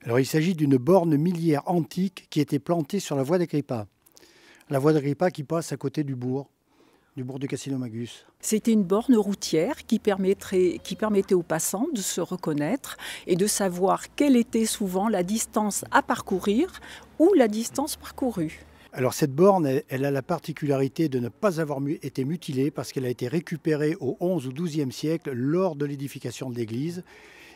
Alors il s'agit d'une borne milliaire antique qui était plantée sur la voie d'Agrippa. La voie d'Agrippa qui passe à côté du bourg de Cassino-Magus. C'était une borne routière qui permettait aux passants de se reconnaître et de savoir quelle était souvent la distance à parcourir ou la distance parcourue. Alors cette borne, elle a la particularité de ne pas avoir été mutilée parce qu'elle a été récupérée au XIe ou XIIe siècle lors de l'édification de l'église.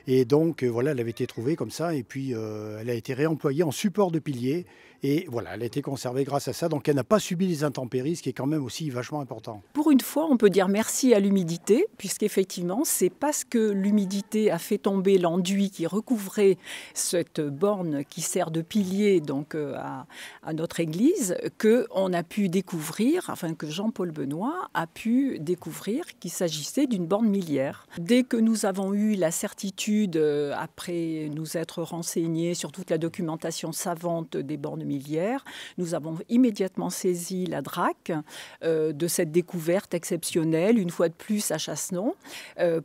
Et donc voilà, elle avait été trouvée comme ça et puis elle a été réemployée en support de pilier. Et voilà, elle a été conservée grâce à ça. Donc elle n'a pas subi les intempéries, ce qui est quand même aussi vachement important. Pour une fois, on peut dire merci à l'humidité, puisqu'effectivement, c'est parce que l'humidité a fait tomber l'enduit qui recouvrait cette borne qui sert de pilier donc, à notre église, qu'on a pu découvrir, enfin que Jean-Paul Benoît a pu découvrir qu'il s'agissait d'une borne milliaire. Dès que nous avons eu la certitude, après nous être renseignés sur toute la documentation savante des bornes milliaires, nous avons immédiatement saisi la DRAC de cette découverte exceptionnelle, une fois de plus à Chassenon,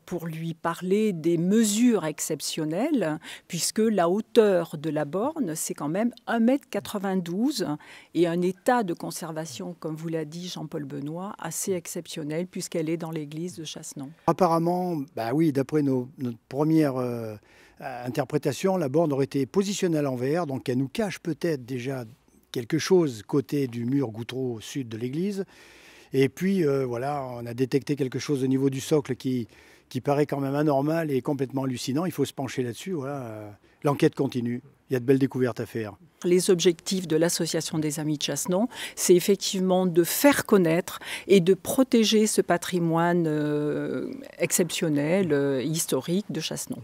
pour lui parler des mesures exceptionnelles, puisque la hauteur de la borne, c'est quand même 1,92 m et un état de conservation, comme vous l'a dit Jean-Paul Benoît, assez exceptionnel, puisqu'elle est dans l'église de Chassenon. Apparemment, bah oui, d'après notre première interprétation, la borne aurait été positionnée à l'envers, donc elle nous cache peut-être déjà quelque chose côté du mur Goutreau sud de l'église. Et puis voilà, on a détecté quelque chose au niveau du socle qui paraît quand même anormal et complètement hallucinant. Il faut se pencher là-dessus. Voilà. L'enquête continue. Il y a de belles découvertes à faire. Les objectifs de l'Association des Amis de Chassenon, c'est effectivement de faire connaître et de protéger ce patrimoine exceptionnel, historique de Chassenon.